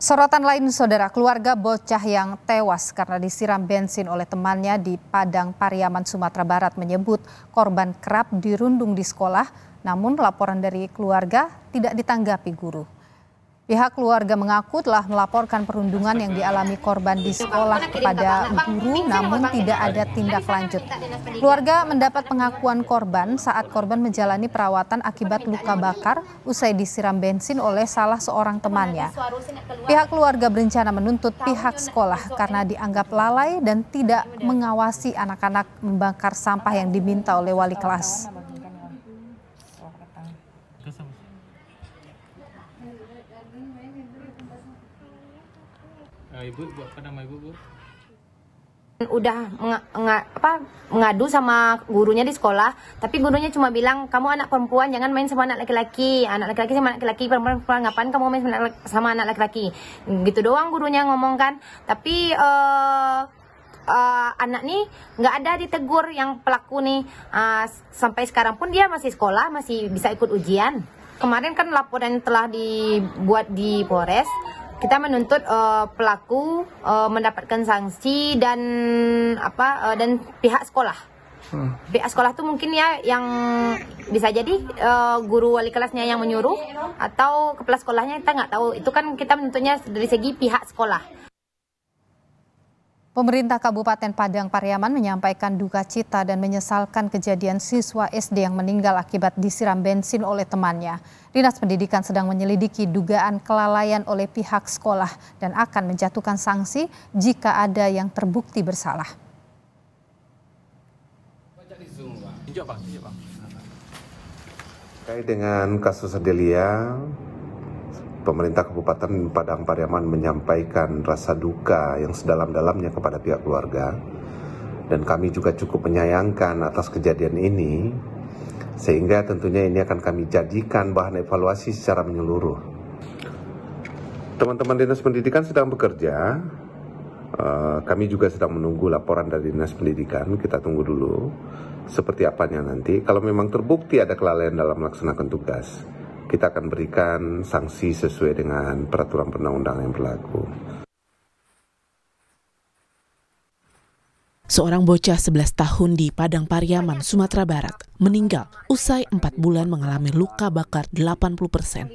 Sorotan lain, saudara, keluarga bocah yang tewas karena disiram bensin oleh temannya di Padang Pariaman, Sumatera Barat menyebut korban kerap dirundung di sekolah, namun laporan dari keluarga tidak ditanggapi guru. Pihak keluarga mengaku telah melaporkan perundungan yang dialami korban di sekolah kepada guru, namun tidak ada tindak lanjut. Keluarga mendapat pengakuan korban saat korban menjalani perawatan akibat luka bakar usai disiram bensin oleh salah seorang temannya. Pihak keluarga berencana menuntut pihak sekolah karena dianggap lalai dan tidak mengawasi anak-anak membakar sampah yang diminta oleh wali kelas. Ibu, apa nama ibu, Bu? Udah mengadu sama gurunya di sekolah, tapi gurunya cuma bilang, kamu anak perempuan jangan main sama anak laki-laki sama laki-laki, perempuan ngapain kamu main sama anak laki-laki, gitu doang gurunya ngomong kan. Tapi anak nih nggak ada ditegur yang pelaku nih, sampai sekarang pun dia masih sekolah, masih bisa ikut ujian. Kemarin kan laporan telah dibuat di Polres. Kita menuntut pelaku mendapatkan sanksi dan pihak sekolah. Pihak sekolah tuh mungkin ya yang bisa jadi guru wali kelasnya yang menyuruh atau kepala sekolahnya, kita nggak tahu. Itu kan kita menuntutnya dari segi pihak sekolah. Pemerintah Kabupaten Padang Pariaman menyampaikan duka cita dan menyesalkan kejadian siswa SD yang meninggal akibat disiram bensin oleh temannya. Dinas Pendidikan sedang menyelidiki dugaan kelalaian oleh pihak sekolah dan akan menjatuhkan sanksi jika ada yang terbukti bersalah. Terkait dengan kasus Adelia, pemerintah Kabupaten Padang Pariaman menyampaikan rasa duka yang sedalam-dalamnya kepada pihak keluarga, dan kami juga cukup menyayangkan atas kejadian ini, sehingga tentunya ini akan kami jadikan bahan evaluasi secara menyeluruh. Teman-teman Dinas Pendidikan sedang bekerja, kami juga sedang menunggu laporan dari Dinas Pendidikan. Kita tunggu dulu seperti apanya nanti. Kalau memang terbukti ada kelalaian dalam melaksanakan tugas, kita akan berikan sanksi sesuai dengan peraturan perundang-undangan yang berlaku. Seorang bocah 11 tahun di Padang Pariaman, Sumatera Barat, meninggal usai 4 bulan mengalami luka bakar 80%.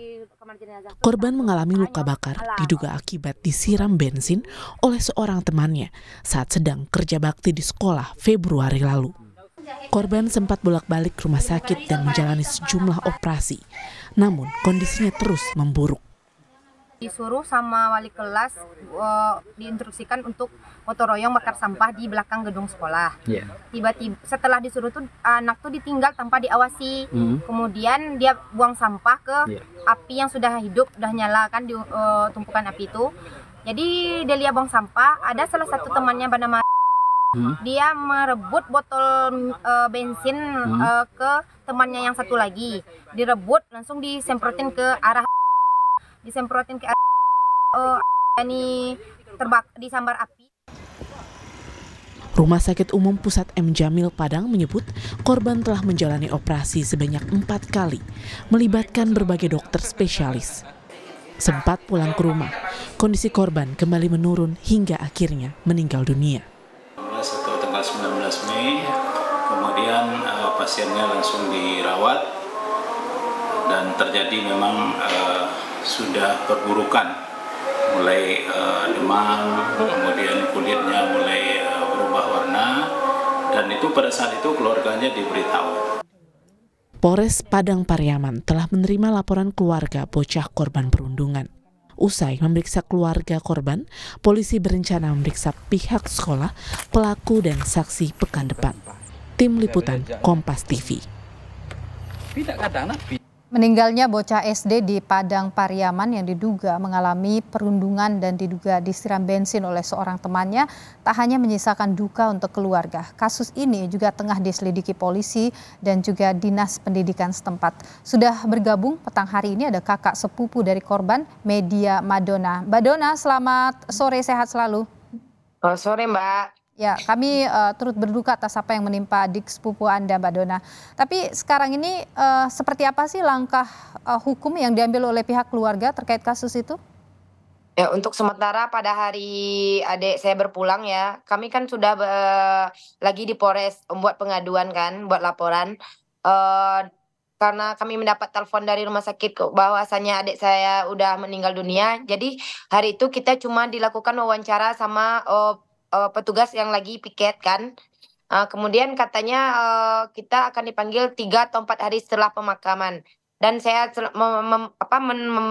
Korban mengalami luka bakar diduga akibat disiram bensin oleh seorang temannya saat sedang kerja bakti di sekolah Februari lalu. Korban sempat bolak-balik ke rumah sakit dan menjalani sejumlah operasi, namun kondisinya terus memburuk. Disuruh sama wali kelas diinstruksikan untuk gotong royong bakar sampah di belakang gedung sekolah. Tiba-tiba setelah disuruh tuh anak tuh ditinggal tanpa diawasi. Kemudian dia buang sampah ke api yang sudah hidup, sudah nyala kan di tumpukan api itu. Jadi dia lihat buang sampah, ada salah satu temannya bernama dia merebut botol bensin ke temannya yang satu lagi. Direbut langsung disemprotin ke arah disambar api. Rumah Sakit Umum Pusat M. Jamil Padang menyebut korban telah menjalani operasi sebanyak 4 kali, melibatkan berbagai dokter spesialis. Sempat pulang ke rumah, kondisi korban kembali menurun hingga akhirnya meninggal dunia. Atau tanggal 19 Mei, kemudian pasiennya langsung dirawat dan terjadi memang sudah perburukan, mulai demam, kemudian kulitnya mulai berubah warna, dan itu pada saat itu keluarganya diberitahu. Polres Padang Pariaman telah menerima laporan keluarga bocah korban perundungan. Usai memeriksa keluarga korban, polisi berencana memeriksa pihak sekolah, pelaku dan saksi pekan depan. Tim Liputan Kompas TV. Meninggalnya bocah SD di Padang Pariaman yang diduga mengalami perundungan dan diduga disiram bensin oleh seorang temannya tak hanya menyisakan duka untuk keluarga. Kasus ini juga tengah diselidiki polisi dan juga Dinas Pendidikan setempat. Sudah bergabung petang hari ini ada kakak sepupu dari korban, Media Madonna. Mbak Donna, selamat sore, sehat selalu. Sore Mbak. Ya, kami turut berduka atas apa yang menimpa adik sepupu Anda, Mbak Donna. Tapi sekarang ini seperti apa sih langkah hukum yang diambil oleh pihak keluarga terkait kasus itu? Ya, untuk sementara pada hari adik saya berpulang ya, kami kan sudah lagi di Polres membuat pengaduan kan, buat laporan. Eh karena kami mendapat telepon dari rumah sakit bahwasanya adik saya udah meninggal dunia. Jadi hari itu kita cuma dilakukan wawancara sama petugas yang lagi piket kan. Kemudian katanya kita akan dipanggil 3 atau 4 hari setelah pemakaman. Dan saya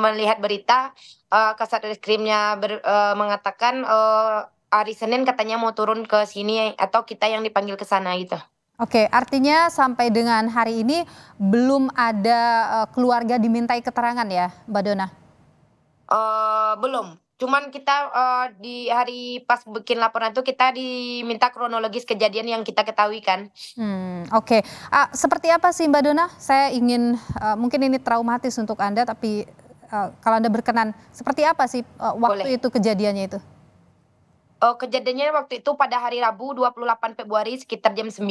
melihat berita Kasat Reskrimnya mengatakan hari Senin katanya mau turun ke sini atau kita yang dipanggil ke sana gitu. Oke, artinya sampai dengan hari ini belum ada keluarga dimintai keterangan ya, Mbak Dona? Belum. Cuman kita di hari pas bikin laporan itu kita diminta kronologis kejadian yang kita ketahui kan. Oke. Seperti apa sih Mbak Dona? Saya ingin, mungkin ini traumatis untuk Anda, tapi kalau Anda berkenan, seperti apa sih waktu Boleh. itu kejadiannya itu? Kejadiannya waktu itu pada hari Rabu 28 Februari sekitar jam 9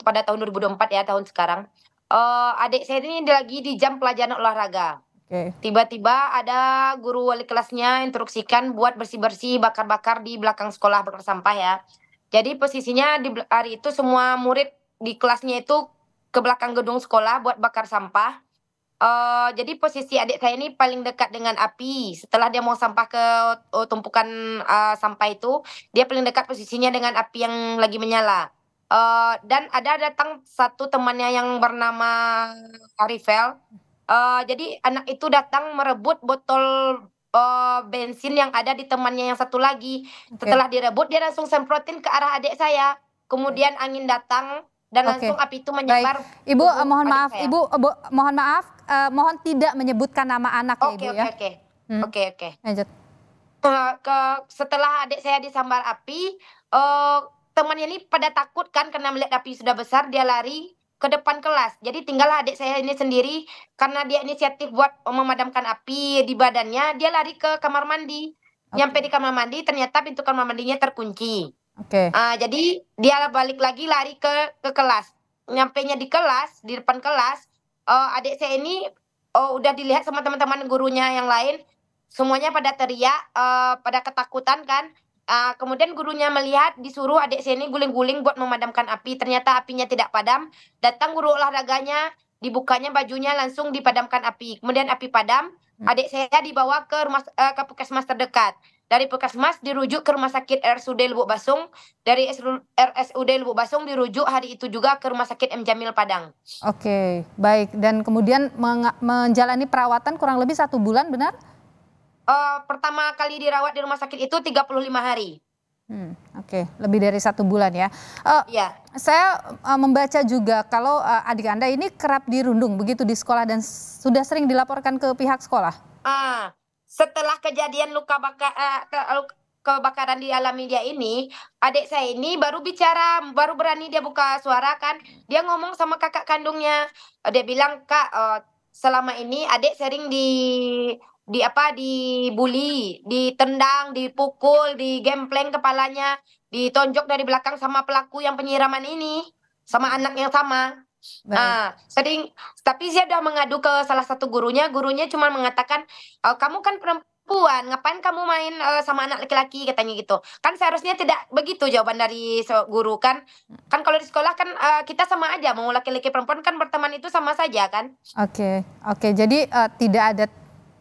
pada tahun 2024 ya, tahun sekarang. Adik saya ini lagi di jam pelajaran olahraga. Oke. Tiba-tiba ada guru wali kelasnya instruksikan buat bersih-bersih, bakar-bakar di belakang sekolah, bakar sampah ya. Jadi posisinya di hari itu semua murid di kelasnya itu ke belakang gedung sekolah buat bakar sampah. Jadi posisi adik saya ini paling dekat dengan api. Setelah dia mau sampah ke tumpukan sampah itu, dia paling dekat posisinya dengan api yang lagi menyala. Dan ada datang satu temannya yang bernama Arifel. Jadi anak itu datang merebut botol bensin yang ada di temannya yang satu lagi. Oke. Setelah direbut, dia langsung semprotin ke arah adik saya. Kemudian angin datang dan Oke. langsung api itu Baik, menyebar. Ibu tubuh mohon adik maaf, saya. Ibu mohon maaf, mohon tidak menyebutkan nama anak ya Oke, Ibu oke, ya. oke. Hmm. Oke. Lanjut. Setelah adik saya disambar api, temannya ini pada takut kan karena melihat api sudah besar, dia lari ke depan kelas. Jadi tinggallah adik saya ini sendiri karena dia inisiatif buat memadamkan api di badannya, dia lari ke kamar mandi. Oke. Nyampe di kamar mandi ternyata pintu kamar mandinya terkunci. Oke. Jadi dia balik lagi lari ke kelas. Nyampenya di kelas, di depan kelas, adik saya ini udah dilihat sama teman-teman gurunya yang lain, semuanya pada teriak, pada ketakutan kan. Kemudian gurunya melihat, disuruh adik saya ini guling-guling buat memadamkan api. Ternyata apinya tidak padam. Datang guru olahraganya, dibukanya bajunya langsung dipadamkan api. Kemudian api padam, adik saya dibawa ke ke puskesmas terdekat. Dari puskesmas dirujuk ke rumah sakit RSUD Lubuk Basung. Dari RSUD Lubuk Basung dirujuk hari itu juga ke rumah sakit M Jamil Padang. Oke, baik. Dan kemudian menjalani perawatan kurang lebih 1 bulan, benar? Pertama kali dirawat di rumah sakit itu 35 hari. Oke, lebih dari 1 bulan ya. Iya. Saya membaca juga kalau adik Anda ini kerap dirundung begitu di sekolah dan sudah sering dilaporkan ke pihak sekolah. Setelah kejadian kebakaran dialami dia ini, adik saya ini baru bicara, baru berani dia buka suara kan. Dia ngomong sama kakak kandungnya. Dia bilang, "Kak, selama ini adik sering dibully, ditendang, dipukul, digempleng kepalanya, ditonjok dari belakang sama pelaku yang penyiraman ini, sama anak yang sama." Baik. Sering, tapi dia udah mengadu ke salah satu gurunya cuma mengatakan, "Kamu kan perempuan, ngapain kamu main sama anak laki-laki?" katanya gitu. Kan seharusnya tidak begitu jawaban dari guru kan. Kan kalau di sekolah kan kita sama aja, mau laki-laki perempuan kan berteman itu sama saja kan. Oke. Jadi tidak ada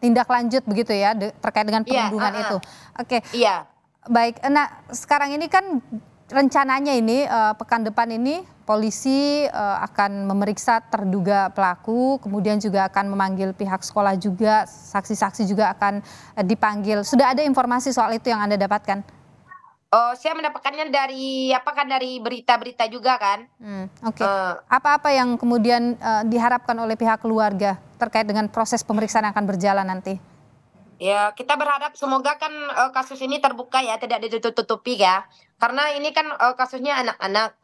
tindak lanjut begitu ya terkait dengan Iya, perundungan itu. Oke. Iya. Baik, nah sekarang ini kan rencananya ini pekan depan ini polisi akan memeriksa terduga pelaku, kemudian juga akan memanggil pihak sekolah juga, saksi-saksi juga akan dipanggil. Sudah ada informasi soal itu yang Anda dapatkan? Saya mendapatkannya dari dari berita-berita juga kan. Oke. Apa-apa yang kemudian diharapkan oleh pihak keluarga terkait dengan proses pemeriksaan yang akan berjalan nanti? Ya, kita berharap semoga kan kasus ini terbuka ya, tidak ditutup-tutupi ya. Karena ini kan kasusnya anak-anak,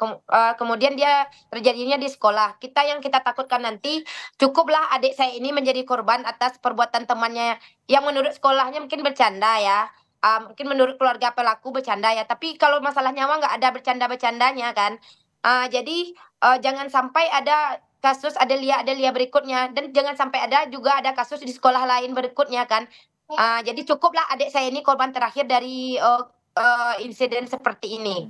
kemudian dia terjadinya di sekolah. Yang kita takutkan nanti, cukuplah adik saya ini menjadi korban atas perbuatan temannya yang menurut sekolahnya mungkin bercanda ya. Mungkin menurut keluarga pelaku bercanda ya, tapi kalau masalah nyawa nggak ada bercanda-bercandanya kan. Jadi jangan sampai ada kasus Adelia berikutnya, dan jangan sampai ada kasus di sekolah lain berikutnya kan. Jadi cukuplah adik saya ini korban terakhir dari insiden seperti ini.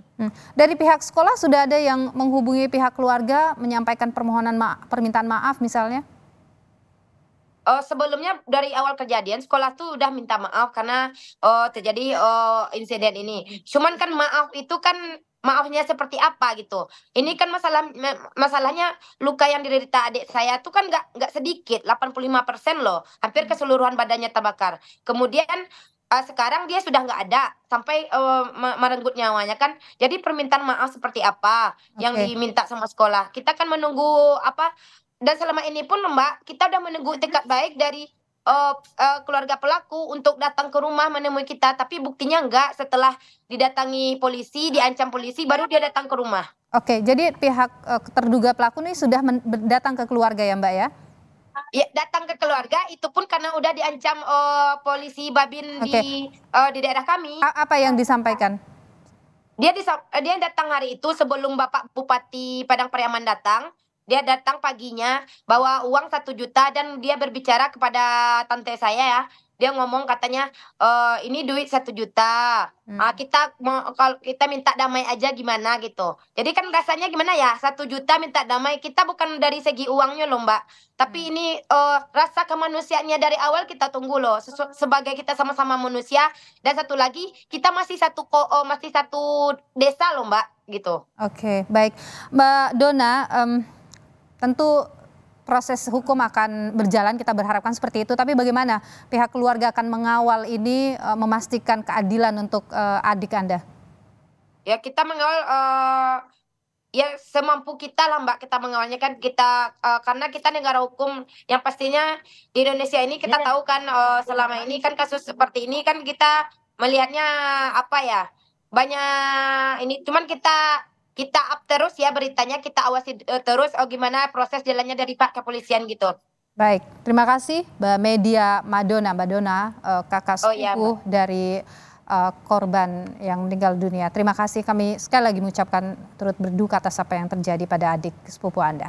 Dari pihak sekolah sudah ada yang menghubungi pihak keluarga menyampaikan permintaan maaf misalnya? Sebelumnya dari awal kejadian sekolah tuh udah minta maaf karena terjadi insiden ini. Cuman kan maaf itu kan maafnya seperti apa gitu. Ini kan masalahnya luka yang diderita adik saya tuh kan nggak sedikit, 85% loh, hampir keseluruhan badannya terbakar. Kemudian sekarang dia sudah nggak ada sampai merenggut nyawanya kan. Jadi permintaan maaf seperti apa yang Oke. diminta sama sekolah. Kita kan menunggu apa, dan selama ini pun Mbak, kita udah menunggu tekad baik dari keluarga pelaku untuk datang ke rumah menemui kita, tapi buktinya enggak. Setelah didatangi polisi, diancam polisi, baru dia datang ke rumah. Oke, jadi pihak terduga pelaku ini sudah datang ke keluarga ya Mbak ya? Ya, datang ke keluarga itu pun karena udah diancam polisi Babin Oke. di daerah kami. Apa yang disampaikan? Dia datang hari itu sebelum Bapak Bupati Padang Pariaman datang. Dia datang paginya bawa uang 1 juta dan dia berbicara kepada tante saya ya. Dia ngomong katanya, ini duit 1 juta. Kalau kita minta damai aja gimana gitu. Jadi kan rasanya gimana ya, 1 juta minta damai. Kita bukan dari segi uangnya loh Mbak. Tapi ini rasa kemanusiaannya dari awal kita tunggu loh. Sebagai kita sama-sama manusia. Dan satu lagi, kita masih satu desa loh Mbak gitu. Oke, baik. Mbak Dona, tentu proses hukum akan berjalan, kita berharapkan seperti itu. Tapi bagaimana pihak keluarga akan mengawal ini, memastikan keadilan untuk adik Anda? Ya kita mengawal ya semampu kita lah Mbak, kita mengawalnya kan kita karena kita negara hukum yang pastinya di Indonesia ini kita tahu kan selama ini kan kasus seperti ini kan kita melihatnya apa ya, banyak ini, cuman kita up terus ya beritanya, kita awasi terus gimana proses jalannya dari Pak Kepolisian gitu. Baik, terima kasih Mbak Media Madona, Mbak Dona, kakak Oh iya, sepupu dari korban yang meninggal dunia. Terima kasih, kami sekali lagi mengucapkan turut berduka atas apa yang terjadi pada adik sepupu Anda.